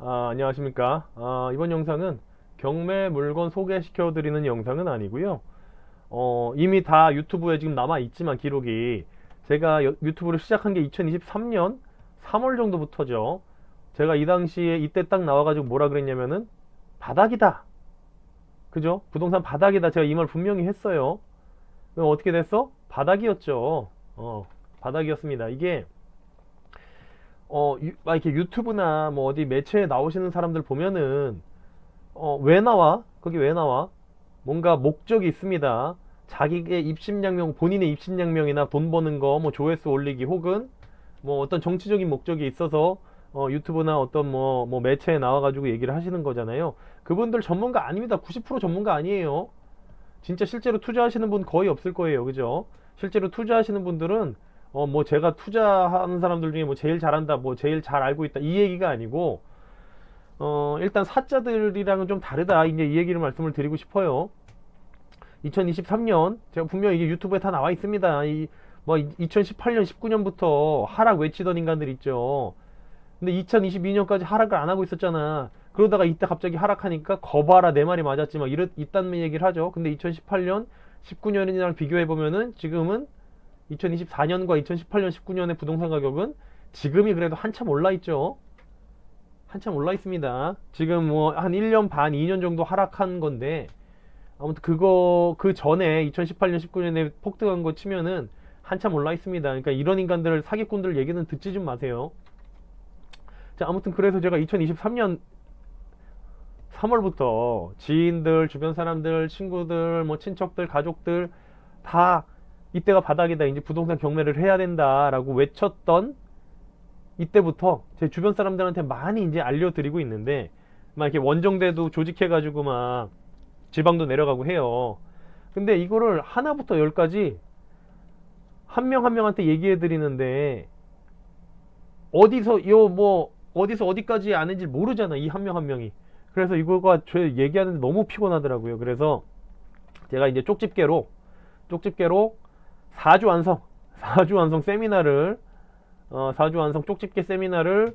안녕하십니까. 이번 영상은 경매 물건 소개시켜 드리는 영상은 아니고요. 이미 다 유튜브에 지금 남아 있지만 기록이 제가 유튜브를 시작한 게 2023년 3월 정도부터죠. 제가 이 당시에 이때 딱 나와가지고 뭐라 그랬냐면은 바닥이다. 그죠? 부동산 바닥이다. 제가 이 말 분명히 했어요. 그럼 어떻게 됐어? 바닥이었죠. 바닥이었습니다. 이게 막 이렇게 유튜브나 뭐 어디 매체에 나오시는 사람들 보면은 왜 나와? 거기 왜 나와? 뭔가 목적이 있습니다. 자기의 입심양명, 본인의 입심양명이나 돈 버는 거, 뭐 조회수 올리기 혹은 뭐 어떤 정치적인 목적이 있어서 유튜브나 어떤 뭐 매체에 나와가지고 얘기를 하시는 거잖아요. 그분들 전문가 아닙니다. 90% 전문가 아니에요. 진짜 실제로 투자하시는 분 거의 없을 거예요. 그죠? 실제로 투자하시는 분들은 뭐 제가 투자하는 사람들 중에 뭐 제일 잘한다, 뭐 제일 잘 알고 있다 이 얘기가 아니고 일단 사자들이랑은 좀 다르다. 이제 이 얘기를 말씀을 드리고 싶어요. 2023년 제가 분명히 이게 유튜브에 다 나와 있습니다. 뭐 2018년, 19년부터 하락 외치던 인간들 있죠. 근데 2022년까지 하락을 안 하고 있었잖아. 그러다가 이때 갑자기 하락하니까 거봐라 내 말이 맞았지 막 이딴 얘기를 하죠. 근데 2018년, 19년이랑 비교해 보면은 지금은 2024년과 2018년, 19년의 부동산 가격은 지금이 그래도 한참 올라 있죠. 한참 올라 있습니다. 지금 뭐 한 1년 반, 2년 정도 하락한 건데 아무튼 그거 그 전에 2018년, 19년에 폭등한 거 치면은 한참 올라 있습니다. 그러니까 이런 인간들 사기꾼들 얘기는 듣지 좀 마세요. 자, 아무튼 그래서 제가 2023년 3월부터 지인들, 주변 사람들, 친구들, 뭐 친척들, 가족들 다 이때가 바닥이다. 이제 부동산 경매를 해야 된다라고 외쳤던 이때부터 제 주변 사람들한테 많이 이제 알려드리고 있는데 막 이렇게 원정대도 조직해가지고 막 지방도 내려가고 해요. 근데 이거를 하나부터 열까지 한 명 한 명한테 얘기해 드리는데 어디서 어디서 어디까지 아는지 모르잖아. 이 한 명 한 명이. 그래서 이거가 제 얘기하는데 너무 피곤하더라고요. 그래서 제가 이제 쪽집게로 4주 완성 4주 완성 세미나를 4주 완성 쪽집게 세미나를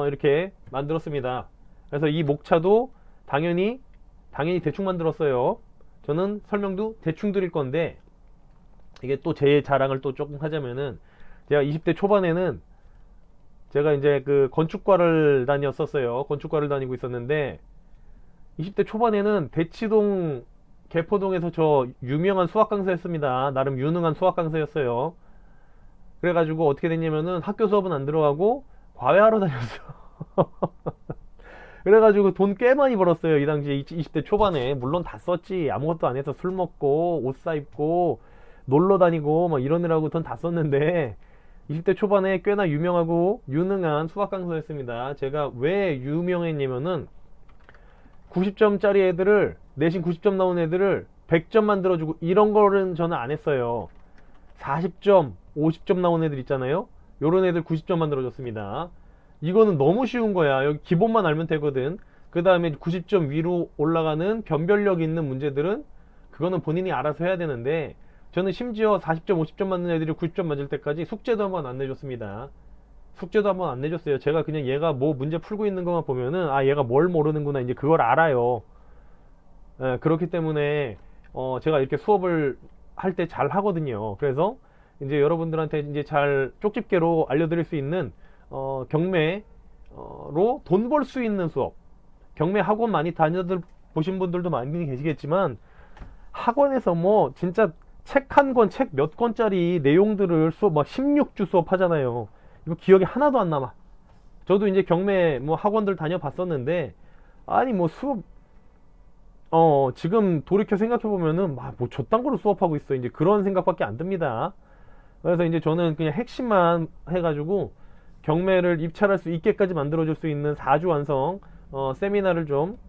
이렇게 만들었습니다. 그래서 이 목차도 당연히 대충 만들었어요. 저는 설명도 대충 드릴 건데 이게 또 제 자랑을 또 조금 하자면은 제가 20대 초반에는 제가 이제 그 건축과를 다녔었어요. 건축과를 다니고 있었는데 20대 초반에는 대치동 개포동에서 저 유명한 수학 강사였습니다. 나름 유능한 수학 강사였어요. 그래가지고 어떻게 됐냐면은 학교 수업은 안 들어가고 과외하러 다녔어. 그래가지고 돈 꽤 많이 벌었어요. 이 당시에 20대 초반에. 물론 다 썼지. 아무것도 안 해서 술 먹고 옷 사입고 놀러 다니고 막 이러느라고 돈 다 썼는데 20대 초반에 꽤나 유명하고 유능한 수학 강사였습니다. 제가 왜 유명했냐면은 90점짜리 애들을 내신 90점 나온 애들을 100점 만들어주고 이런 거는 저는 안 했어요. 40점, 50점 나온 애들 있잖아요. 요런 애들 90점 만들어줬습니다. 이거는 너무 쉬운 거야. 여기 기본만 알면 되거든. 그 다음에 90점 위로 올라가는 변별력 있는 문제들은 그거는 본인이 알아서 해야 되는데 저는 심지어 40점, 50점 맞는 애들이 90점 맞을 때까지 숙제도 한번 안 내줬습니다. 숙제도 한번 안 내줬어요. 제가 그냥 얘가 뭐 문제 풀고 있는 것만 보면은 얘가 뭘 모르는구나 이제 그걸 알아요. 그렇기 때문에 제가 이렇게 수업을 할 때 잘 하거든요. 그래서 이제 여러분들한테 이제 잘 쪽집게로 알려드릴 수 있는 경매로 돈 벌 수 있는 수업. 경매 학원 많이 다녀들 보신 분들도 많이 계시겠지만 학원에서 뭐 진짜 책 한 권, 책 몇 권짜리 내용들을 수업 막 16주 수업 하잖아요. 이거 기억에 하나도 안 남아. 저도 이제 경매 뭐 학원들 다녀봤었는데 아니 뭐 수업 지금 돌이켜 생각해 보면은 뭐 저딴 거로 수업하고 있어. 이제 그런 생각밖에 안 듭니다. 그래서 이제 저는 그냥 핵심만 해가지고 경매를 입찰할 수 있게까지 만들어줄 수 있는 4주 완성 세미나를 좀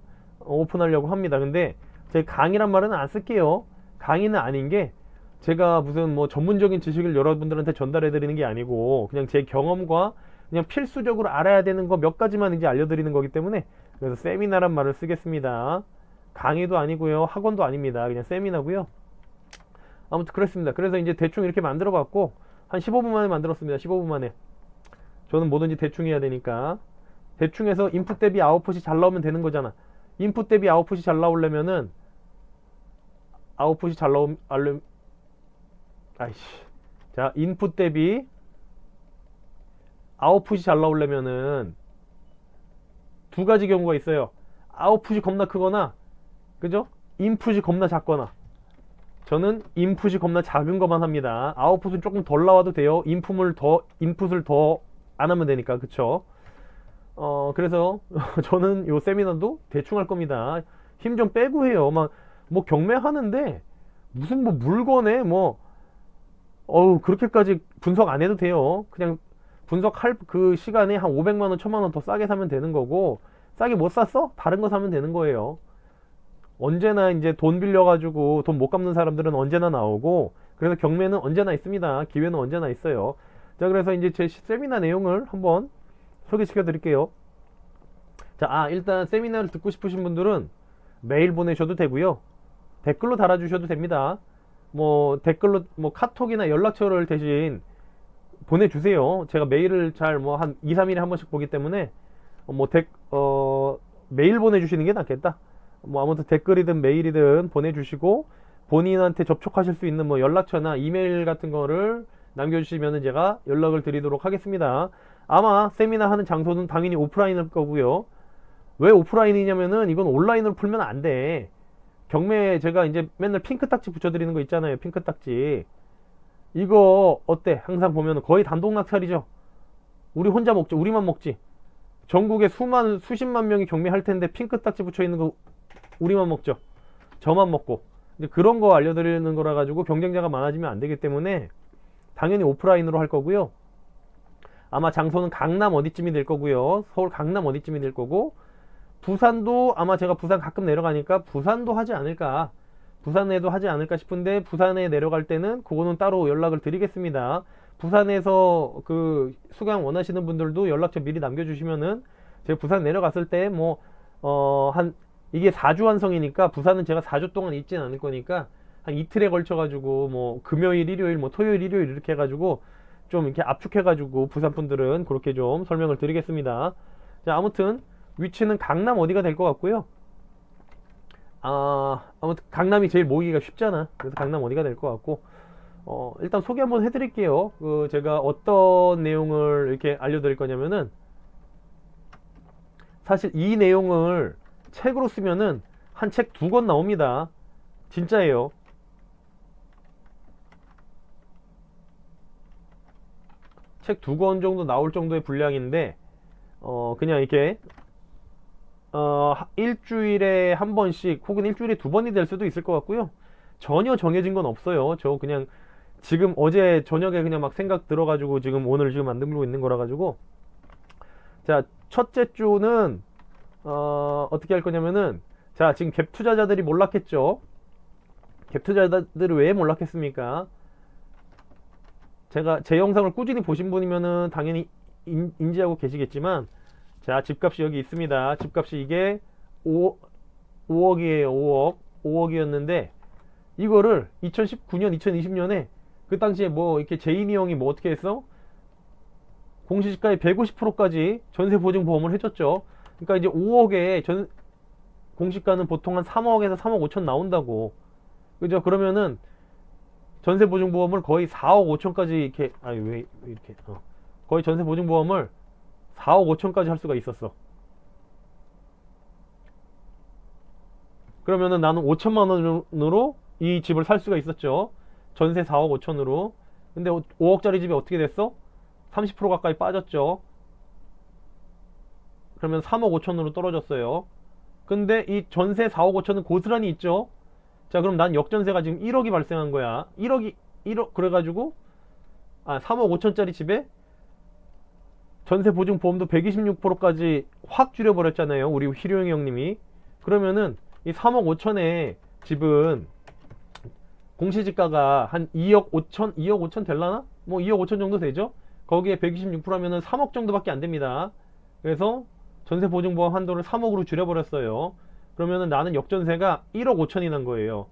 오픈하려고 합니다. 근데 제 강의란 말은 안 쓸게요. 강의는 아닌 게 제가 무슨 뭐 전문적인 지식을 여러분들한테 전달해 드리는 게 아니고 그냥 제 경험과 그냥 필수적으로 알아야 되는 거 몇 가지만 이제 알려드리는 거기 때문에 그래서 세미나란 말을 쓰겠습니다. 강의도 아니고요. 학원도 아닙니다. 그냥 세미나고요. 아무튼 그렇습니다. 그래서 이제 대충 이렇게 만들어 봤고 한 15분 만에 만들었습니다. 15분 만에. 저는 뭐든지 대충 해야 되니까. 대충 해서 인풋 대비 아웃풋이 잘 나오면 되는 거잖아. 인풋 대비 아웃풋이 잘 나오려면은 아웃풋이 잘 나오면 아이씨. 자, 인풋 대비 아웃풋이 잘 나오려면은 두 가지 경우가 있어요. 아웃풋이 겁나 크거나, 그죠? 인풋이 겁나 작거나. 저는 인풋이 겁나 작은 것만 합니다. 아웃풋은 조금 덜 나와도 돼요. 인풋을 더 안 하면 되니까, 그쵸? 그래서 저는 요 세미나도 대충 할 겁니다. 힘 좀 빼고 해요. 뭐 경매하는데 무슨 뭐 물건에 그렇게까지 분석 안 해도 돼요. 그냥 분석할 그 시간에 한 500만원, 1000만원 더 싸게 사면 되는 거고, 싸게 못 샀어? 다른 거 사면 되는 거예요. 언제나 이제 돈 빌려가지고 돈 못 갚는 사람들은 언제나 나오고, 그래서 경매는 언제나 있습니다. 기회는 언제나 있어요. 자, 그래서 이제 제 세미나 내용을 한번 소개시켜 드릴게요. 자, 일단 세미나를 듣고 싶으신 분들은 메일 보내셔도 되고요. 댓글로 달아주셔도 됩니다. 댓글로 카톡이나 연락처를 대신 보내주세요. 제가 메일을 잘 한 2, 3일에 한 번씩 보기 때문에 메일 보내주시는 게 낫겠다. 아무튼 댓글이든 메일이든 보내주시고, 본인한테 접촉하실 수 있는 연락처나 이메일 같은 거를 남겨주시면 제가 연락을 드리도록 하겠습니다. 아마 세미나 하는 장소는 당연히 오프라인일 거고요. 왜 오프라인이냐면은 이건 온라인으로 풀면 안 돼. 경매 제가 이제 맨날 핑크 딱지 붙여드리는 거 있잖아요. 핑크 딱지. 이거 어때? 항상 보면 거의 단독 낙찰이죠. 우리 혼자 먹지. 우리만 먹지. 전국에 수십만 명이 경매할 텐데 핑크 딱지 붙여 있는 거 우리만 먹죠. 저만 먹고. 근데 그런 거 알려드리는 거라 가지고 경쟁자가 많아지면 안 되기 때문에 당연히 오프라인으로 할 거고요. 아마 장소는 강남 어디쯤이 될 거고요. 서울 강남 어디쯤이 될 거고, 부산도 아마 제가 부산 가끔 내려가니까 부산도 하지 않을까, 부산에도 하지 않을까 싶은데, 부산에 내려갈 때는 그거는 따로 연락을 드리겠습니다. 부산에서 그 수강 원하시는 분들도 연락처 미리 남겨주시면은 제가 부산 내려갔을 때 이게 4주 완성이니까 부산은 제가 4주 동안 있진 않을 거니까 한 이틀에 걸쳐 가지고 금요일, 일요일, 토요일, 일요일 이렇게 해가지고 좀 이렇게 압축해가지고 부산 분들은 그렇게 좀 설명을 드리겠습니다. 자, 아무튼 위치는 강남 어디가 될 것 같고요. 아무튼 강남이 제일 모이기가 쉽잖아. 그래서 강남 어디가 될 것 같고, 일단 소개 한번 해드릴게요. 제가 어떤 내용을 이렇게 알려드릴 거냐면은, 사실 이 내용을 책으로 쓰면은 한 책 2권 나옵니다. 진짜예요. 책 2권 정도 나올 정도의 분량인데, 그냥 이렇게 일주일에 한 번씩 혹은 일주일에 2번이 될 수도 있을 것 같고요. 전혀 정해진 건 없어요. 저 그냥 지금 어제 저녁에 그냥 막 생각 들어가지고 지금 오늘 지금 만들고 있는 거라 가지고. 자, 첫째 주는 어떻게 할 거냐면은, 자, 지금 갭 투자자들이 몰락했죠. 갭 투자자들이 왜 몰락했습니까? 제가 제 영상을 꾸준히 보신 분이면은 당연히 인지하고 계시겠지만, 자, 집값이 여기 있습니다. 집값이 이게 5억이에요. 5억이었는데 이거를 2019년, 2020년에 그 당시에 이렇게 제이미 형이 어떻게 했어? 공시지가의 150%까지 전세 보증 보험을 해줬죠. 그러니까 이제 5억에 공시가는 보통 한 3억에서 3억 5천 나온다고. 그죠? 그러면은 전세 보증 보험을 거의 4억 5천까지 이렇게, 왜 이렇게, 거의 전세 보증 보험을 4억 5천까지 할 수가 있었어. 그러면은 나는 5천만 원으로 이 집을 살 수가 있었죠. 전세 4억 5천으로. 근데 5억짜리 집이 어떻게 됐어? 30% 가까이 빠졌죠. 그러면 3억 5천으로 떨어졌어요. 근데 이 전세 4억 5천은 고스란히 있죠. 자, 그럼 난 역전세가 지금 1억이 발생한 거야. 1억, 그래가지고 3억 5천짜리 집에 전세 보증 보험도 126%까지 확 줄여버렸잖아요. 우리 희룡이 형님이. 그러면은 이 3억 5천의 집은 공시지가가 한 2억 5천 될라나? 2억 5천 정도 되죠? 거기에 126%하면은 3억 정도밖에 안 됩니다. 그래서 전세 보증 보험 한도를 3억으로 줄여버렸어요. 그러면은 나는 역전세가 1억 5천이 난 거예요.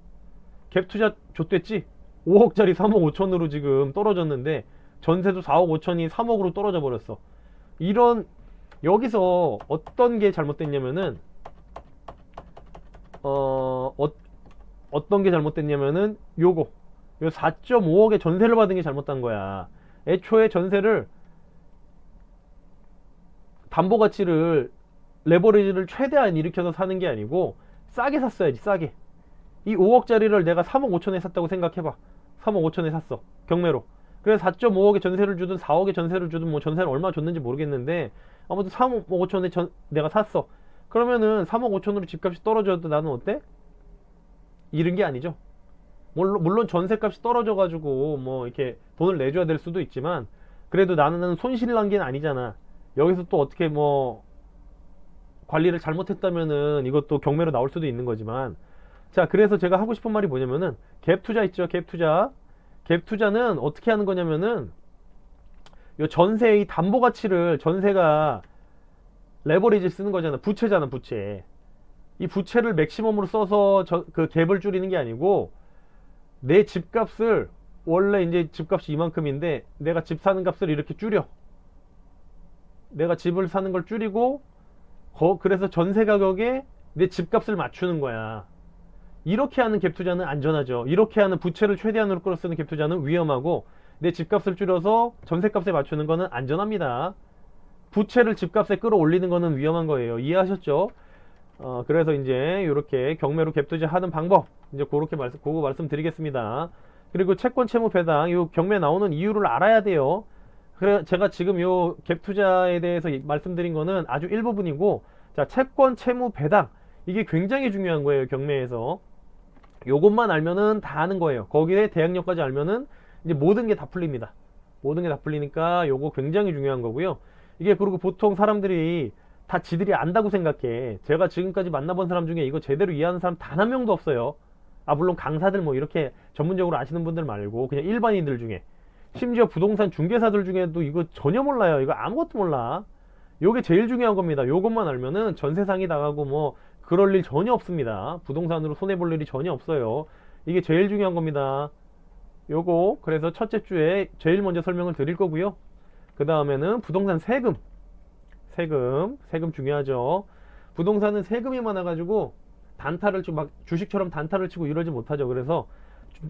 갭 투자 좆됐지? 5억짜리 3억 5천으로 지금 떨어졌는데 전세도 4억 5천이 3억으로 떨어져 버렸어. 이런 여기서 어떤 게 잘못됐냐면은 어떤 게 잘못됐냐면은 요 4.5억의 전세를 받은 게 잘못된 거야. 애초에 전세를 담보가치를 레버리지를 최대한 일으켜서 사는 게 아니고 싸게 샀어야지. 싸게. 이 5억짜리를 내가 3억 5천에 샀다고 생각해봐. 3억 5천에 샀어. 경매로. 그래서 4.5억의 전세를 주든 4억의 전세를 주든 뭐 전세를 얼마 줬는지 모르겠는데 아무튼 3억 5천에 내가 샀어. 그러면은 3억 5천으로 집값이 떨어져도 나는 어때? 잃은 게 아니죠. 물론 전세값이 떨어져가지고 뭐 이렇게 돈을 내줘야 될 수도 있지만 그래도 나는 손실을 난 게 아니잖아. 여기서 또 어떻게 뭐 관리를 잘못했다면은 이것도 경매로 나올 수도 있는 거지만 자, 그래서 제가 하고 싶은 말이 뭐냐면은 갭 투자 있죠. 갭 투자. 갭 투자는 어떻게 하는 거냐면은 요 전세의 담보 가치를 전세가 레버리지 쓰는 거잖아. 부채잖아, 부채. 이 부채를 맥시멈으로 써서 그 갭을 줄이는 게 아니고 내 집값을 원래 이제 집값이 이만큼인데 내가 집 사는 값을 이렇게 줄여. 내가 집을 사는 걸 줄이고 그래서 전세 가격에 내 집값을 맞추는 거야. 이렇게 하는 갭 투자는 안전하죠. 이렇게 하는 부채를 최대한으로 끌어쓰는 갭 투자는 위험하고 내 집값을 줄여서 전세값에 맞추는 거는 안전합니다. 부채를 집값에 끌어올리는 거는 위험한 거예요. 이해하셨죠? 그래서 이제 이렇게 경매로 갭 투자 하는 방법 이제 그거 말씀드리겠습니다. 그리고 채권 채무 배당 이 경매 나오는 이유를 알아야 돼요. 그래 제가 지금 요 갭 투자에 대해서 말씀드린 거는 아주 일부분이고 자, 채권 채무 배당 이게 굉장히 중요한 거예요. 경매에서 요것만 알면은 다 아는 거예요. 거기에 대항력까지 알면은 이제 모든 게 다 풀립니다. 모든 게 다 풀리니까 요거 굉장히 중요한 거고요. 이게 그리고 보통 사람들이 다 지들이 안다고 생각해. 제가 지금까지 만나본 사람 중에 이거 제대로 이해하는 사람 단 한 명도 없어요. 물론 강사들 뭐 이렇게 전문적으로 아시는 분들 말고 그냥 일반인들 중에 심지어 부동산 중개사들 중에도 이거 전혀 몰라요. 이거 아무것도 몰라. 요게 제일 중요한 겁니다. 요것만 알면은 전세상이 나가고 뭐 그럴 일 전혀 없습니다. 부동산으로 손해볼 일이 전혀 없어요. 이게 제일 중요한 겁니다. 요거 그래서 첫째 주에 제일 먼저 설명을 드릴 거고요. 그 다음에는 부동산 세금 중요하죠. 부동산은 세금이 많아가지고 단타를 치고 막 주식처럼 단타를 치고 이러지 못하죠. 그래서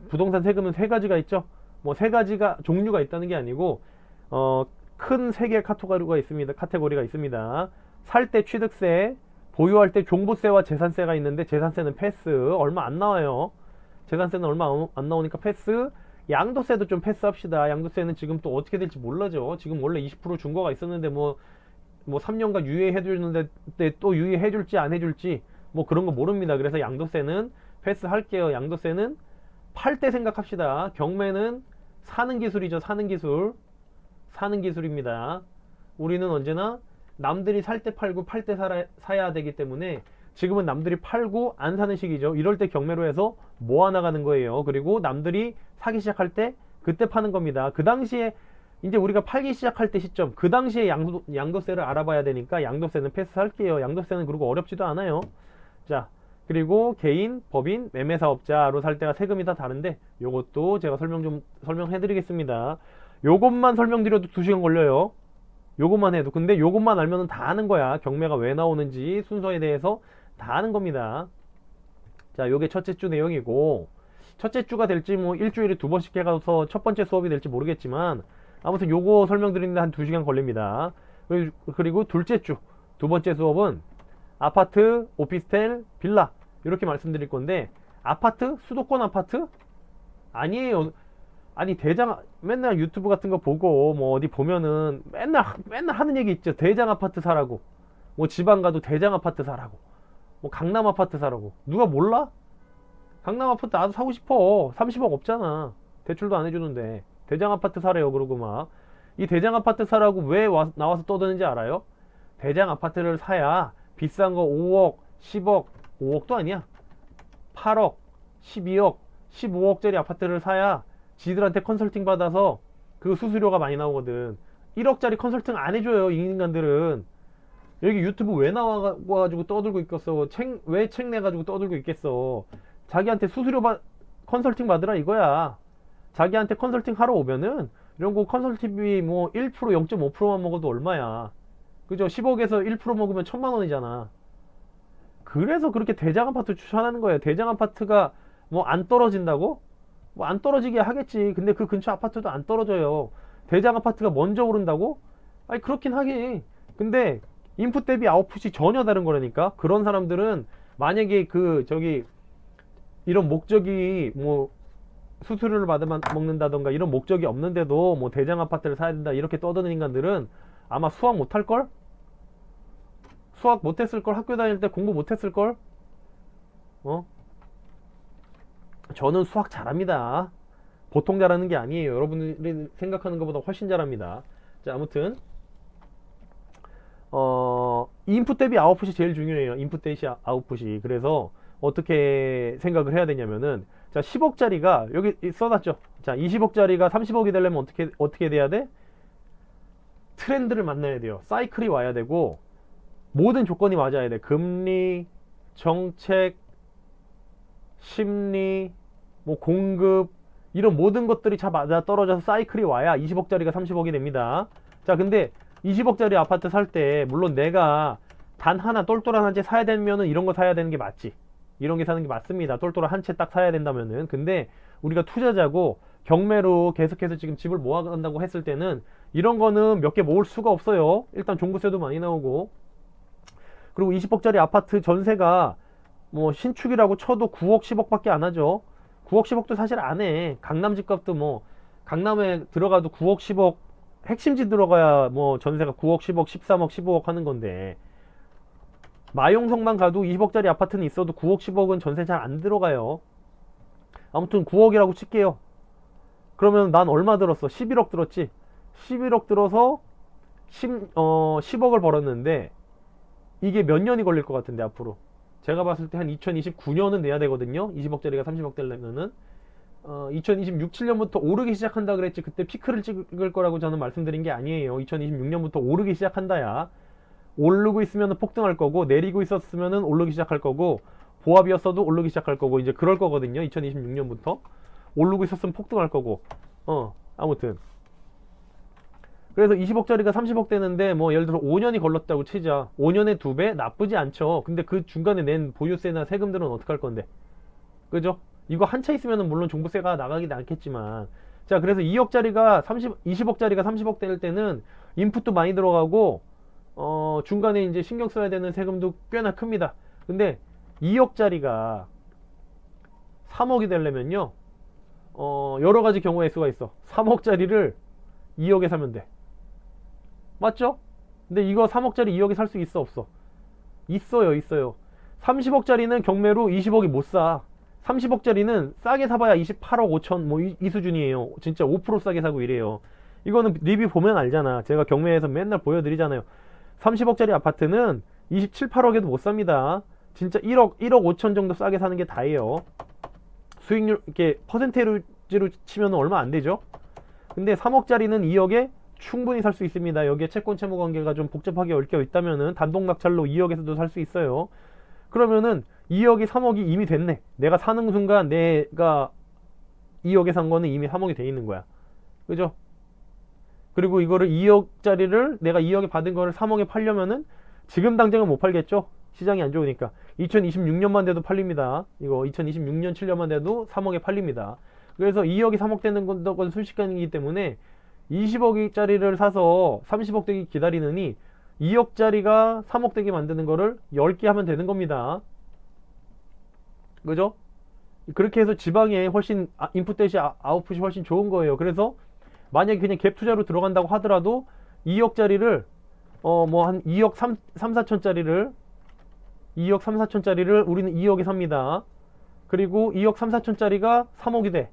부동산 세금은 세 가지가 있죠. 뭐 세 가지가 종류가 있다는 게 아니고 큰 세 개의 카테고리가 있습니다. 살 때 취득세, 보유할 때 종부세와 재산세가 있는데 재산세는 패스, 얼마 안 나와요. 재산세는 얼마 안 나오니까 패스. 양도세도 좀 패스합시다. 양도세는 지금 또 어떻게 될지 몰라죠. 지금 원래 20% 준 거가 있었는데 뭐 3년간 유예해 주는데 또 유예해 줄지 안 해줄지 뭐 그런 거 모릅니다. 그래서 양도세는 패스할게요. 양도세는 팔 때 생각합시다. 경매는 사는 기술이죠. 사는 기술입니다. 우리는 언제나 남들이 살 때 팔고 팔 때 사야 되기 때문에 지금은 남들이 팔고 안 사는 시기죠. 이럴 때 경매로 해서 모아나가는 거예요. 그리고 남들이 사기 시작할 때 그때 파는 겁니다. 그 당시에 이제 우리가 팔기 시작할 때 시점 그 당시에 양도세를 알아봐야 되니까 양도세는 패스할게요. 양도세는 그리고 어렵지도 않아요. 자, 그리고 개인, 법인, 매매사업자로 살 때가 세금이 다 다른데 요것도 제가 설명해 드리겠습니다. 요것만 설명드려도 2시간 걸려요. 요것만 해도. 근데 요것만 알면은 다 아는 거야. 경매가 왜 나오는지 순서에 대해서 다 아는 겁니다. 자, 요게 첫째 주 내용이고 첫째 주가 될지 뭐 일주일에 2번씩 해가서 첫 번째 수업이 될지 모르겠지만 아무튼 요거 설명드리는데 한 2시간 걸립니다. 그리고 둘째 주 두 번째 수업은 아파트, 오피스텔, 빌라 이렇게 말씀드릴 건데 아파트? 수도권 아파트? 아니에요. 아니 맨날 유튜브 같은 거 보고 뭐 어디 보면은 맨날 하는 얘기 있죠. 대장 아파트 사라고. 뭐 지방 가도 대장 아파트 사라고. 뭐 강남 아파트 사라고. 누가 몰라? 강남 아파트 나도 사고 싶어. 30억 없잖아. 대출도 안 해주는데. 대장 아파트 사래요. 그러고 막. 이 대장 아파트 사라고 왜 나와서 떠드는지 알아요? 대장 아파트를 사야 비싼 거 5억, 10억, 5억도 아니야. 8억, 12억, 15억짜리 아파트를 사야 지들한테 컨설팅 받아서 그 수수료가 많이 나오거든. 1억짜리 컨설팅 안 해줘요. 이 인간들은. 여기 유튜브 왜 나와가지고 떠들고 있겠어. 왜 책 내가지고 떠들고 있겠어. 자기한테 컨설팅 받으라 이거야. 자기한테 컨설팅 하러 오면은 이런 거 컨설팅비 뭐 1%, 0.5%만 먹어도 얼마야. 그죠? 10억에서 1% 먹으면 1000만 원이잖아. 그래서 그렇게 대장 아파트 추천하는 거예요. 대장 아파트가 뭐 안 떨어진다고? 뭐 안 떨어지게 하겠지. 근데 그 근처 아파트도 안 떨어져요. 대장 아파트가 먼저 오른다고? 아니 그렇긴 하긴. 근데 인풋 대비 아웃풋이 전혀 다른 거라니까. 그런 사람들은 만약에 그 저기 이런 목적이 뭐 수수료를 받아 먹는다던가 이런 목적이 없는데도 뭐 대장 아파트를 사야 된다 이렇게 떠드는 인간들은 아마 수학 못할걸? 수학 못했을걸? 학교 다닐 때 공부 못했을걸? 어? 저는 수학 잘합니다. 보통 잘하는 게 아니에요. 여러분들이 생각하는 것보다 훨씬 잘합니다. 자, 아무튼 인풋 대비 아웃풋이 제일 중요해요. 인풋 대비 아웃풋이. 그래서 어떻게 생각을 해야 되냐면은 자, 10억짜리가 여기 써놨죠. 자, 20억짜리가 30억이 되려면 어떻게 돼야 돼? 트렌드를 만나야 돼요. 사이클이 와야 되고 모든 조건이 맞아야 돼. 금리, 정책, 심리, 뭐 공급 이런 모든 것들이 다 맞아 떨어져서 사이클이 와야 20억짜리가 30억이 됩니다. 자, 근데 20억짜리 아파트 살 때 물론 내가 단 하나 똘똘한 한 채 사야 되면은 이런 거 사야 되는 게 맞지. 이런 게 사는 게 맞습니다. 똘똘한 한 채 딱 사야 된다면은. 근데 우리가 투자자고 경매로 계속해서 지금 집을 모아간다고 했을 때는 이런 거는 몇 개 모을 수가 없어요. 일단 종부세도 많이 나오고, 그리고 20억짜리 아파트 전세가 뭐 신축이라고 쳐도 9억 10억밖에 안 하죠. 9억 10억도 사실 안 해. 강남 집값도 뭐 강남에 들어가도 9억 10억, 핵심지 들어가야 뭐 전세가 9억 10억 13억 15억 하는 건데, 마용성만 가도 20억짜리 아파트는 있어도 9억 10억은 전세 잘 안 들어가요. 아무튼 9억이라고 칠게요. 그러면 난 얼마 들었어? 11억 들었지. 11억 들어서 10억을 벌었는데 이게 몇 년이 걸릴 것 같은데 앞으로 제가 봤을 때 한 2029년은 내야 되거든요. 20억짜리가 30억 되려면은 2026, 7년부터 오르기 시작한다 그랬지. 그때 피크를 찍을 거라고 저는 말씀드린 게 아니에요. 2026년부터 오르기 시작한다야. 오르고 있으면 폭등할 거고, 내리고 있었으면 오르기 시작할 거고, 보합이었어도 오르기 시작할 거고, 이제 그럴 거거든요. 2026년부터 오르고 있었으면 폭등할 거고. 아무튼 그래서 20억짜리가 30억 되는데 뭐 예를 들어 5년이 걸렸다고 치자. 5년에 2배? 나쁘지 않죠. 근데 그 중간에 낸 보유세나 세금들은 어떡할 건데, 그죠? 이거 한 채 있으면 물론 종부세가 나가긴 않겠지만, 자, 그래서 2억짜리가 20억짜리가 30억 될 때는 인풋도 많이 들어가고 중간에 이제 신경 써야 되는 세금도 꽤나 큽니다. 근데 2억짜리가 3억이 되려면요 여러 가지 경우의 수가 있어. 3억짜리를 2억에 사면 돼. 맞죠? 근데 이거 3억짜리 2억에 살 수 있어 없어? 있어요. 30억짜리는 경매로 20억이 못 사. 30억짜리는 싸게 사봐야 28억 5천 뭐 이 수준이에요. 진짜 5% 싸게 사고 이래요. 이거는 리뷰 보면 알잖아. 제가 경매에서 맨날 보여드리잖아요. 30억짜리 아파트는 27, 8억에도 못 삽니다. 진짜 1억 5천 정도 싸게 사는 게 다예요. 수익률 이렇게 퍼센테이지로 치면 얼마 안 되죠. 근데 3억짜리는 2억에 충분히 살 수 있습니다. 여기에 채권 채무 관계가 좀 복잡하게 얽혀 있다면은 단독 낙찰로 2억에서도 살 수 있어요. 그러면은 2억이 3억이 이미 됐네. 내가 사는 순간 내가 2억에 산 거는 이미 3억이 돼 있는 거야. 그죠? 그리고 이거를 2억짜리를 내가 2억에 받은 거를 3억에 팔려면은 지금 당장은 못 팔겠죠? 시장이 안 좋으니까. 2026년만 돼도 팔립니다. 이거 2026년 7년만 돼도 3억에 팔립니다. 그래서 2억이 3억 되는 건 순식간이기 때문에 20억짜리를 사서 30억 되기 기다리느니 2억짜리가 3억 되게 만드는 거를 10개 하면 되는 겁니다. 그죠? 그렇게 해서 지방에 훨씬 인풋 대시 아웃풋이 훨씬 좋은 거예요. 그래서 만약에 그냥 갭 투자로 들어간다고 하더라도 2억짜리를 뭐 한 2억 3, 4천짜리를 2억 3, 4천짜리를 우리는 2억에 삽니다. 그리고 2억 3, 4천짜리가 3억이 돼.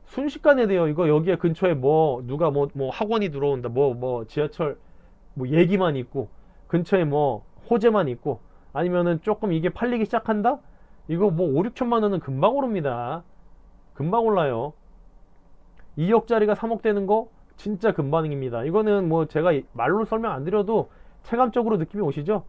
순식간에 돼요. 이거 여기에 근처에 뭐 누가 뭐 학원이 들어온다. 뭐 지하철 뭐 얘기만 있고 근처에 뭐 호재만 있고 아니면은 조금 이게 팔리기 시작한다? 이거 뭐 5, 6천만 원은 금방 오릅니다. 금방 올라요. 2억짜리가 3억 되는 거 진짜 금방입니다. 이거는 뭐 제가 말로 설명 안 드려도 체감적으로 느낌이 오시죠?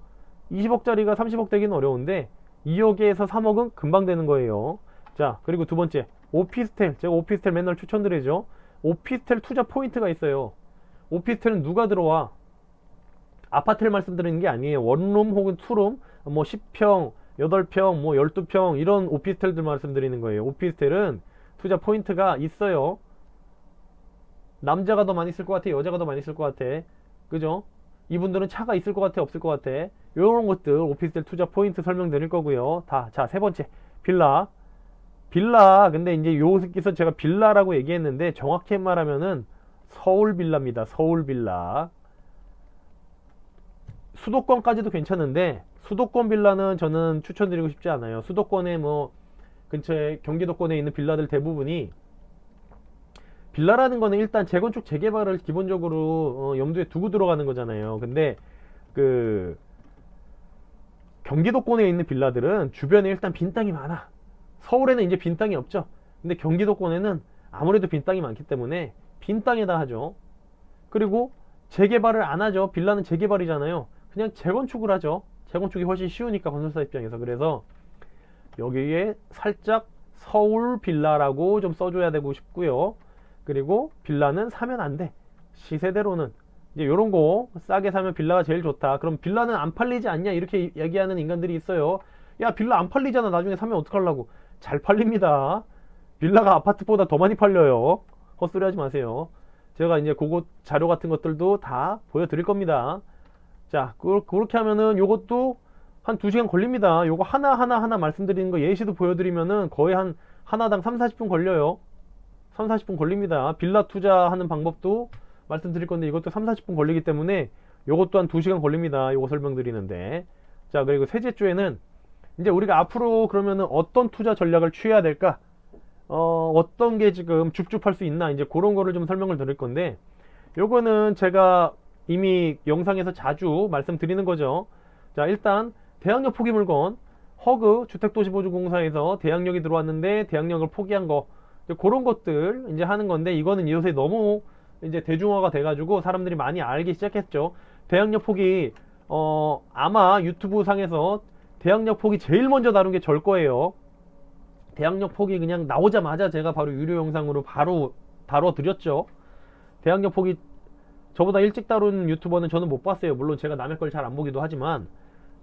20억짜리가 30억 되기는 어려운데 2억에서 3억은 금방 되는 거예요. 자, 그리고 두 번째 오피스텔. 제가 오피스텔 맨날 추천드리죠. 오피스텔 투자 포인트가 있어요. 오피스텔은 누가 들어와? 아파트를 말씀드리는 게 아니에요. 원룸 혹은 투룸, 뭐 10평, 8평, 뭐 12평 이런 오피스텔들 말씀드리는 거예요. 오피스텔은 투자 포인트가 있어요. 남자가 더 많이 쓸 것 같아, 여자가 더 많이 쓸 것 같아, 그죠? 이분들은 차가 있을 것 같아, 없을 것 같아. 요런 것들 오피스텔 투자 포인트 설명드릴 거고요. 자, 세 번째 빌라. 근데 이제 여기서 제가 빌라라고 얘기했는데 정확히 말하면은 서울 빌라입니다. 서울 빌라. 수도권까지도 괜찮은데 수도권 빌라는 저는 추천드리고 싶지 않아요. 수도권에 뭐 근처에 경기도권에 있는 빌라들 대부분이, 빌라라는 거는 일단 재건축 재개발을 기본적으로 염두에 두고 들어가는 거잖아요. 근데 그 경기도권에 있는 빌라들은 주변에 일단 빈 땅이 많아. 서울에는 이제 빈 땅이 없죠. 근데 경기도권에는 아무래도 빈 땅이 많기 때문에 빈 땅에다 하죠. 그리고 재개발을 안 하죠. 빌라는 재개발이잖아요. 그냥 재건축을 하죠. 재건축이 훨씬 쉬우니까 건설사 입장에서. 그래서 여기에 살짝 서울 빌라라고 좀 써줘야 되고 싶고요. 그리고 빌라는 사면 안 돼. 시세대로는 이제 요런 거 싸게 사면 빌라가 제일 좋다. 그럼 빌라는 안 팔리지 않냐 이렇게 얘기하는 인간들이 있어요. 야, 빌라 안 팔리잖아. 나중에 사면 어떡하려고. 잘 팔립니다. 빌라가 아파트보다 더 많이 팔려요. 헛소리 하지 마세요. 제가 이제 그거 자료 같은 것들도 다 보여드릴 겁니다. 자, 그렇게 하면은 요것도 한 2시간 걸립니다. 요거 하나 말씀드리는 거 예시도 보여드리면은 거의 한 하나당 3, 40분 걸려요. 3, 40분 걸립니다. 빌라 투자하는 방법도 말씀드릴 건데 이것도 3, 40분 걸리기 때문에 요것도 한 2시간 걸립니다. 요거 설명드리는데. 자, 그리고 셋째 주에는 이제 우리가 앞으로 그러면은 어떤 투자 전략을 취해야 될까? 어떤 게 지금 줍줍할 수 있나? 이제 그런 거를 좀 설명을 드릴 건데, 요거는 제가 이미 영상에서 자주 말씀드리는 거죠. 자, 일단 대항력 포기 물건, 허그 주택도시보증공사에서 대항력이 들어왔는데 대항력을 포기한 거, 그런 것들 이제 하는 건데, 이거는 요새 너무 이제 대중화가 돼가지고 사람들이 많이 알기 시작했죠. 대항력 포기, 아마 유튜브 상에서 대항력 포기 제일 먼저 다룬 게 절 거예요. 대항력 포기 그냥 나오자마자 제가 바로 유료 영상으로 바로 다뤄드렸죠. 대항력 포기 저보다 일찍 다룬 유튜버는 저는 못 봤어요. 물론 제가 남의 걸 잘 안 보기도 하지만.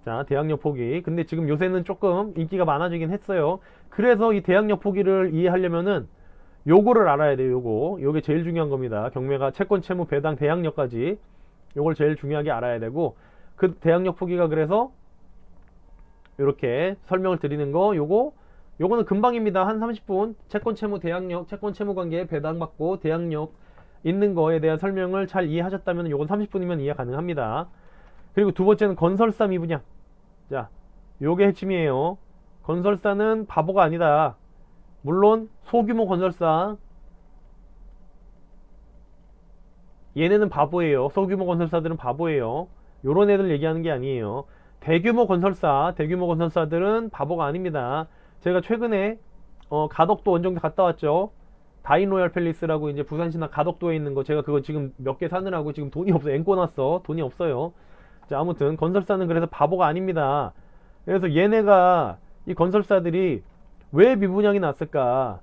자, 대항력 포기. 근데 지금 요새는 조금 인기가 많아지긴 했어요. 그래서 이 대항력 포기를 이해하려면은 요거를 알아야 돼요. 요게 제일 중요한 겁니다. 경매가 채권, 채무, 배당, 대항력까지 요걸 제일 중요하게 알아야 되고, 그 대항력 포기가 그래서 요렇게 설명을 드리는 거, 요거는 금방입니다. 한 30분 채권, 채무, 대항력, 채권, 채무 관계, 배당 받고 대항력 있는 거에 대한 설명을 잘 이해하셨다면 요건 30분이면 이해 가능합니다. 그리고 두 번째는 건설사 미분양. 자, 요게 핵심이에요. 건설사는 바보가 아니다. 물론 소규모 건설사, 얘네는 바보예요. 소규모 건설사들은 바보예요. 요런 애들 얘기하는 게 아니에요. 대규모 건설사들은 바보가 아닙니다. 제가 최근에 가덕도 원정대 갔다 왔죠. 다인로얄 팰리스라고 이제 부산시나 가덕도에 있는 거, 제가 그거 지금 몇 개 사느라고 지금 돈이 없어. 앵꼬 났어. 돈이 없어요. 자, 아무튼 건설사는 그래서 바보가 아닙니다. 그래서 얘네가, 이 건설사들이 왜 미분양이 났을까?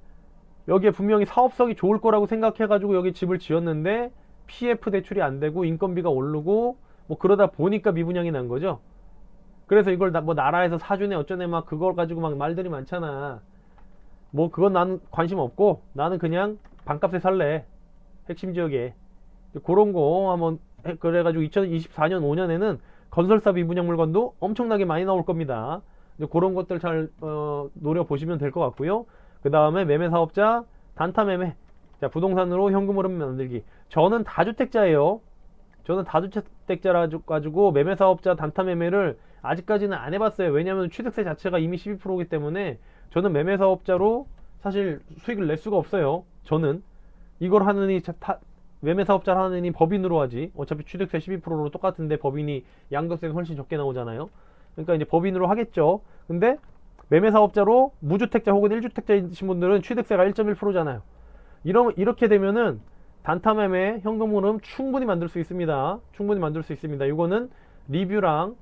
여기에 분명히 사업성이 좋을 거라고 생각해가지고 여기 집을 지었는데 PF 대출이 안 되고 인건비가 오르고 뭐 그러다 보니까 미분양이 난 거죠. 그래서 이걸 뭐 나라에서 사주네 어쩌네 막 그걸 가지고 막 말들이 많잖아. 뭐 그건 난 관심 없고 나는 그냥 반값에 살래. 핵심 지역에. 그런 거 한번 그래가지고 2024년 5년에는 건설사 미분양 물건도 엄청나게 많이 나올 겁니다. 그런 것들 잘 노려보시면 될 것 같고요. 그 다음에 매매사업자 단타 매매. 자, 부동산으로 현금 흐름 만들기. 저는 다주택자예요. 저는 다주택자라 가지고 매매사업자 단타 매매를 아직까지는 안 해봤어요. 왜냐하면 취득세 자체가 이미 12%이기 때문에 저는 매매사업자로 사실 수익을 낼 수가 없어요. 저는 이걸 하느니 매매사업자를 하느니 법인으로 하지. 어차피 취득세 12%로 똑같은데 법인이 양도세가 훨씬 적게 나오잖아요. 그러니까 이제 법인으로 하겠죠. 근데 매매사업자로 무주택자 혹은 1주택자이신 분들은 취득세가 1.1%잖아요. 이렇게 되면은 단타매매 현금흐름 충분히 만들 수 있습니다. 충분히 만들 수 있습니다. 이거는 리뷰랑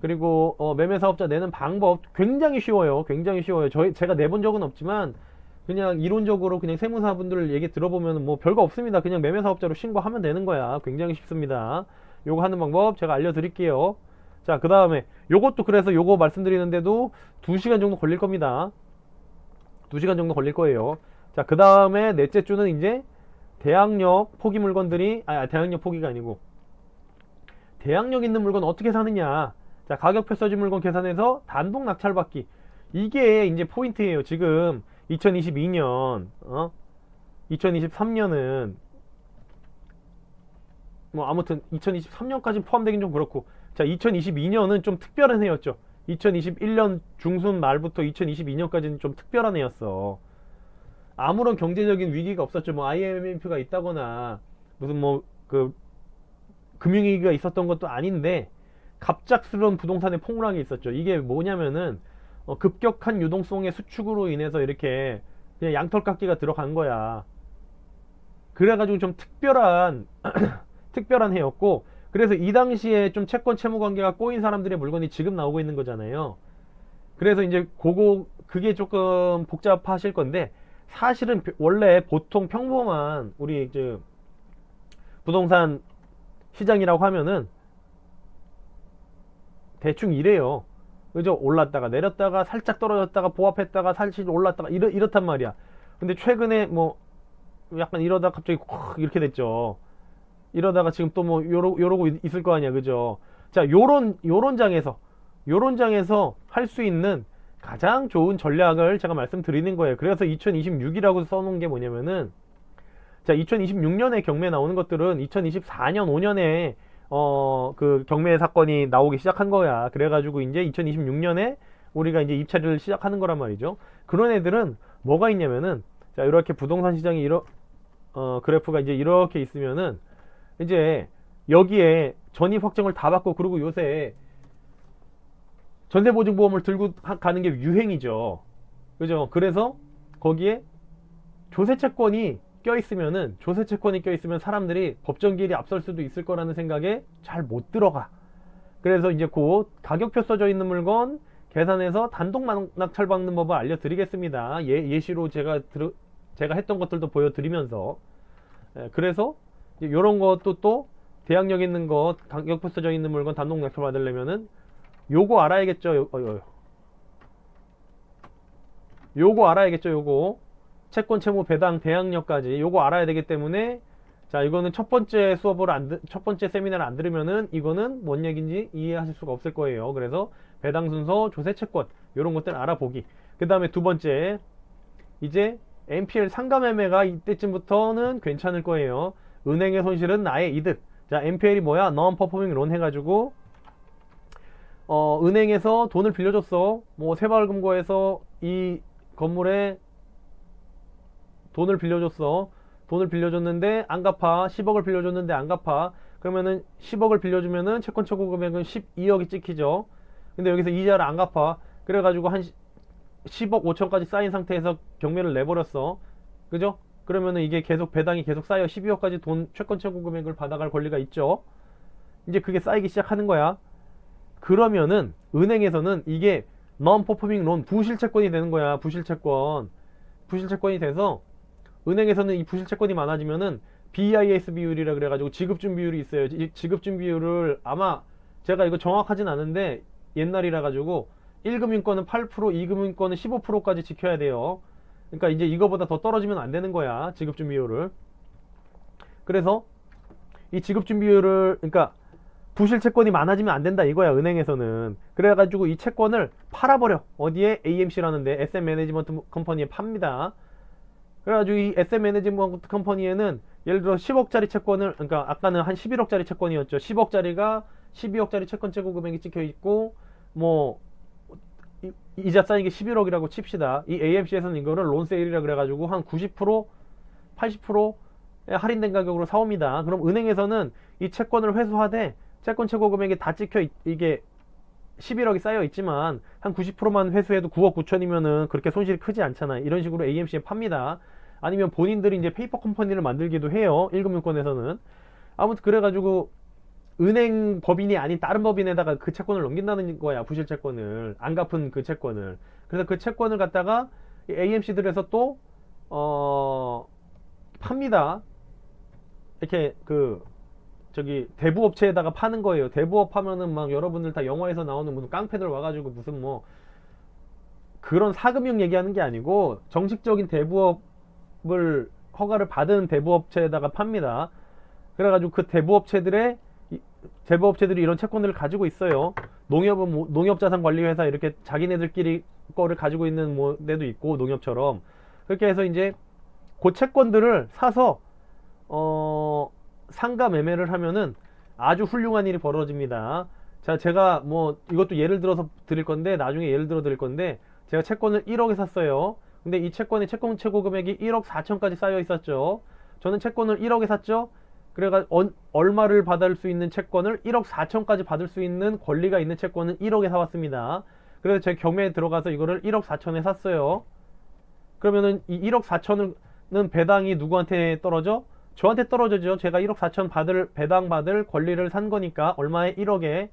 그리고 매매사업자 내는 방법 굉장히 쉬워요. 굉장히 쉬워요. 제가 내본 적은 없지만 그냥 이론적으로 그냥 세무사분들 얘기 들어보면 뭐 별거 없습니다. 그냥 매매사업자로 신고하면 되는 거야. 굉장히 쉽습니다. 요거 하는 방법 제가 알려드릴게요. 자, 그 다음에 요것도 그래서 요거 말씀드리는데도 2시간 정도 걸릴 겁니다. 2시간 정도 걸릴 거예요. 자, 그 다음에 넷째 주는 이제 대항력 포기 물건들이, 대항력 포기가 아니고 대항력 있는 물건 어떻게 사느냐. 자, 가격표 써진 물건 계산해서 단독 낙찰받기. 이게 이제 포인트예요. 지금 2022년 2023년은 뭐 아무튼 2023년까지 포함되긴 좀 그렇고, 자, 2022년은 좀 특별한 해였죠. 2021년 중순 말부터 2022년까지는 좀 특별한 해였어. 아무런 경제적인 위기가 없었죠. 뭐 IMF가 있다거나 무슨 뭐 그 금융위기가 있었던 것도 아닌데 갑작스러운 부동산의 폭락이 있었죠. 이게 뭐냐면은 급격한 유동성의 수축으로 인해서 이렇게 그냥 양털깎기가 들어간 거야. 그래가지고 좀 특별한 특별한 해였고, 그래서 이 당시에 좀 채권 채무 관계가 꼬인 사람들의 물건이 지금 나오고 있는 거잖아요. 그래서 이제 그게 조금 복잡하실 건데, 사실은 원래 보통 평범한 우리 이제 부동산 시장이라고 하면은 대충 이래요. 그죠? 올랐다가 내렸다가 살짝 떨어졌다가 보합했다가 살짝 올랐다가 이렇단 말이야. 근데 최근에 뭐 약간 이러다 갑자기 이렇게 됐죠. 이러다가 지금 또 뭐 요러고 있을 거 아니야. 그죠? 자, 요런 장에서 할 수 있는 가장 좋은 전략을 제가 말씀드리는 거예요. 그래서 2026이라고 써놓은 게 뭐냐면은, 자, 2026년에 경매 나오는 것들은 2024년 5년에 그 경매 사건이 나오기 시작한 거야. 그래가지고 이제 2026년에 우리가 이제 입찰을 시작하는 거란 말이죠. 그런 애들은 뭐가 있냐면은, 자, 이렇게 부동산 시장이 그래프가 이제 이렇게 있으면은 이제 여기에 전입 확정을 다 받고, 그리고 요새 전세보증보험을 들고 가는 게 유행이죠. 그죠? 그래서 거기에 조세채권이 껴있으면 사람들이 법정기일이 앞설 수도 있을 거라는 생각에 잘 못 들어가. 그래서 이제 곧 가격표 써져 있는 물건 계산해서 단독 낙찰받는 법을 알려드리겠습니다. 예시로 제가 했던 것들도 보여드리면서, 그래서 이런 것도 또 대항력 있는 것, 가격표 써져 있는 물건 단독 낙찰 받으려면은 요거 알아야겠죠. 요거 알아야겠죠. 요거 채권 채무 배당 대항력까지 요거 알아야 되기 때문에, 자, 이거는 첫 번째 세미나를 안 들으면은 이거는 뭔 얘기인지 이해하실 수가 없을 거예요. 그래서 배당 순서, 조세 채권 요런 것들 알아보기. 그 다음에 두 번째, 이제 NPL 상가 매매가 이때쯤부터는 괜찮을 거예요. 은행의 손실은 나의 이득. 자, NPL이 뭐야? Non-performing loan 해가지고 은행에서 돈을 빌려줬어. 뭐 새마을금고에서 이 건물에 돈을 빌려줬는데 안 갚아. 10억을 빌려줬는데 안 갚아. 그러면은 10억을 빌려주면은 채권 청구 금액은 12억이 찍히죠. 근데 여기서 이자를 안 갚아. 그래가지고 한 10억 5천까지 쌓인 상태에서 경매를 내버렸어. 그죠? 그러면은 이게 배당이 계속 쌓여 12억까지 채권 청구 금액을 받아갈 권리가 있죠. 이제 그게 쌓이기 시작하는 거야. 그러면은 은행에서는 이게 non-performing loan, 부실채권이 되는 거야. 부실채권이 돼서 은행에서는 이 부실채권이 많아지면은 BIS 비율이라 그래가지고 지급준 비율이 있어요. 이 지급준 비율을 아마 제가 이거 정확하진 않은데 옛날이라 가지고 1금융권은 8%, 2금융권은 15%까지 지켜야 돼요. 그러니까 이제 이거보다 더 떨어지면 안 되는 거야. 지급준 비율을. 그래서 이 지급준 비율을, 그러니까 부실채권이 많아지면 안 된다 이거야, 은행에서는. 그래가지고 이 채권을 팔아버려. 어디에? AMC라는데, SM 매니지먼트 컴퍼니에 팝니다. 그래가지고 이 SM 매니지먼트 컴퍼니에는 예를 들어 10억짜리 채권을, 그러니까 아까는 한 11억짜리 채권이었죠. 10억짜리가 12억짜리 채권 채고 금액이 찍혀 있고, 뭐 이자 쌓인 게 11억이라고 칩시다. 이 AMC에서는 이거를 론세일이라 그래가지고 한 90%, 80% 할인된 가격으로 사옵니다. 그럼 은행에서는 이 채권을 회수하되 채권 채고 금액이 다 찍혀 이게 11억이 쌓여 있지만 한 90%만 회수해도 9억 9천이면은 그렇게 손실이 크지 않잖아. 이런 식으로 AMC에 팝니다. 아니면 본인들이 이제 페이퍼 컴퍼니를 만들기도 해요. 1금융권에서는. 아무튼 그래가지고 은행 법인이 아닌 다른 법인에다가 그 채권을 넘긴다는 거야. 부실 채권을, 안 갚은 그 채권을. 그래서 그 채권을 갖다가 AMC들에서 또 팝니다. 이렇게 저기 대부업체에다가 파는 거예요. 대부업 하면은 막 여러분들 다 영화에서 나오는 무슨 깡패들 와가지고 무슨 뭐 그런 사금융 얘기하는 게 아니고 정식적인 대부업을 허가를 받은 대부업체에다가 팝니다. 그래가지고 그 대부업체들이 이런 채권들을 가지고 있어요. 농협은 농협자산관리회사 이렇게 자기네들끼리 거를 가지고 있는 뭐 데도 있고 농협처럼 그렇게 해서 이제 그 채권들을 사서 상가 매매를 하면은 아주 훌륭한 일이 벌어집니다. 자, 제가 뭐 이것도 예를 들어서 드릴 건데 나중에 예를 들어 드릴 건데 제가 채권을 1억에 샀어요. 근데 이 채권의 채권 최고 금액이 1억 4천까지 쌓여 있었죠. 저는 채권을 1억에 샀죠. 그래가 얼마를 받을 수 있는 채권을 1억 4천까지 받을 수 있는 권리가 있는 채권은 1억에 사왔습니다. 그래서 제 경매에 들어가서 이거를 1억 4천에 샀어요. 그러면은 이 1억 4천은 배당이 누구한테 떨어져? 저한테 떨어져죠. 제가 1억 4천 배당 받을 권리를 산 거니까 얼마에 1억에.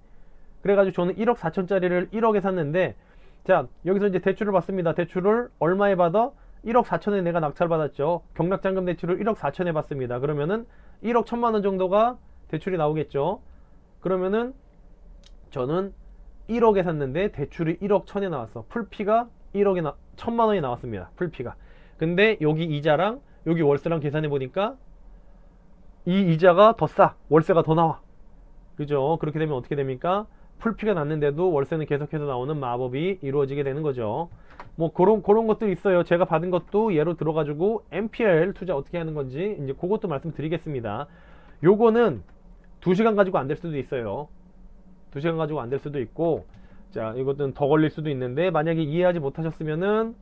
그래가지고 저는 1억 4천짜리를 1억에 샀는데 자, 여기서 이제 대출을 받습니다. 대출을 얼마에 받아? 1억 4천에 내가 낙찰받았죠. 경락잔금 대출을 1억 4천에 받습니다. 그러면은 1억 1천만 원 정도가 대출이 나오겠죠. 그러면은 저는 1억에 샀는데 대출이 1억 1천에 나왔어. 풀피가 1억에 1천만 원이 나왔습니다. 풀피가. 근데 여기 이자랑 여기 월세랑 계산해 보니까 이 이자가 더 싸. 월세가 더 나와. 그죠? 그렇게 되면 어떻게 됩니까? 풀피가 났는데도 월세는 계속해서 나오는 마법이 이루어지게 되는 거죠. 뭐 그런 것들이 있어요. 제가 받은 것도 예로 들어가지고 MPL 투자 어떻게 하는 건지 이제 그것도 말씀드리겠습니다. 요거는 2시간 가지고 안 될 수도 있어요. 2시간 가지고 안 될 수도 있고 자, 이것은 더 걸릴 수도 있는데 만약에 이해하지 못하셨으면은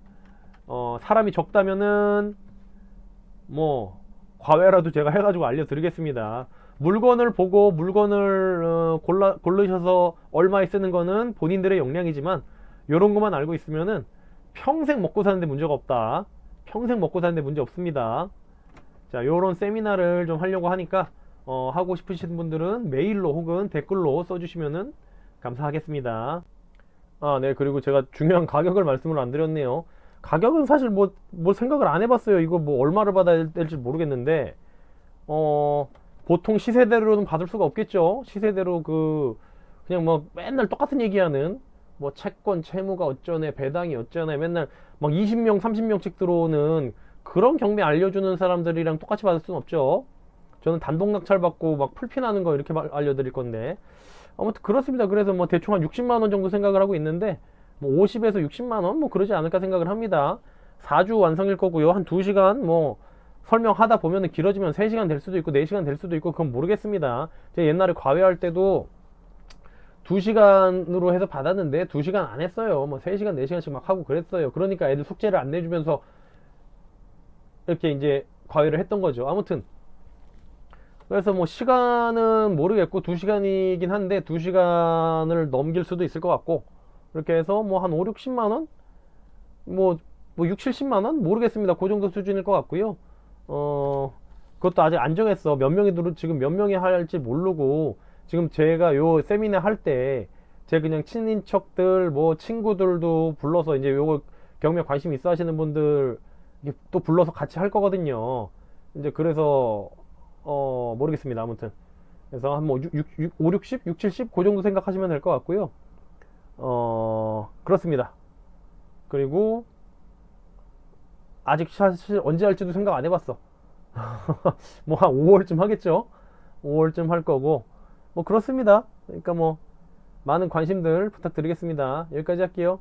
사람이 적다면은 뭐 과외라도 제가 해가지고 알려드리겠습니다. 물건을 보고 물건을 고르셔서 얼마에 쓰는 거는 본인들의 역량이지만 요런 것만 알고 있으면은 평생 먹고 사는데 문제가 없다. 평생 먹고 사는데 문제 없습니다. 자, 요런 세미나를 좀 하려고 하니까 하고 싶으신 분들은 메일로 혹은 댓글로 써주시면은 감사하겠습니다. 아, 네. 그리고 제가 중요한 가격을 말씀을 안 드렸네요. 가격은 사실 뭐 생각을 안 해봤어요. 이거 뭐 얼마를 받아야 될지 모르겠는데 보통 시세대로는 받을 수가 없겠죠. 시세대로 그냥 뭐 맨날 똑같은 얘기하는 뭐 채권 채무가 어쩌네 배당이 어쩌네 맨날 막 20명 30명씩 들어오는 그런 경매 알려주는 사람들이랑 똑같이 받을 수는 없죠. 저는 단독 낙찰 받고 막 풀피나는 거 이렇게 알려드릴 건데 아무튼 그렇습니다. 그래서 뭐 대충 한 60만 원 정도 생각을 하고 있는데 뭐 50에서 60만 원 뭐 그러지 않을까 생각을 합니다. 4주 완성일 거고요. 한 2시간 뭐 설명하다 보면은 길어지면 3시간 될 수도 있고 4시간 될 수도 있고 그건 모르겠습니다. 제가 옛날에 과외할 때도 2시간으로 해서 받았는데 2시간 안 했어요. 뭐 3시간 4시간씩 막 하고 그랬어요. 그러니까 애들 숙제를 안 내주면서 이렇게 이제 과외를 했던 거죠. 아무튼 그래서 뭐 시간은 모르겠고 2시간이긴 한데 2시간을 넘길 수도 있을 것 같고 그렇게 해서 뭐 한 5, 60만 원? 뭐 6, 70만 원? 모르겠습니다. 그 정도 수준일 것 같고요. 그것도 아직 안 정했어. 지금 몇 명이 할지 모르고 지금 제가 요 세미나 할 때 제 그냥 친인척들 뭐 친구들도 불러서 이제 요거 경매 관심 있어 하시는 분들 또 불러서 같이 할 거거든요. 이제 그래서 모르겠습니다. 아무튼 그래서 한 뭐 5, 60, 6, 70 그 정도 생각하시면 될 것 같고요. 그렇습니다. 그리고 아직 사실 언제 할지도 생각 안 해봤어. 뭐 한 5월쯤 하겠죠. 5월쯤 할 거고 뭐 그렇습니다. 그러니까 뭐 많은 관심들 부탁드리겠습니다. 여기까지 할게요.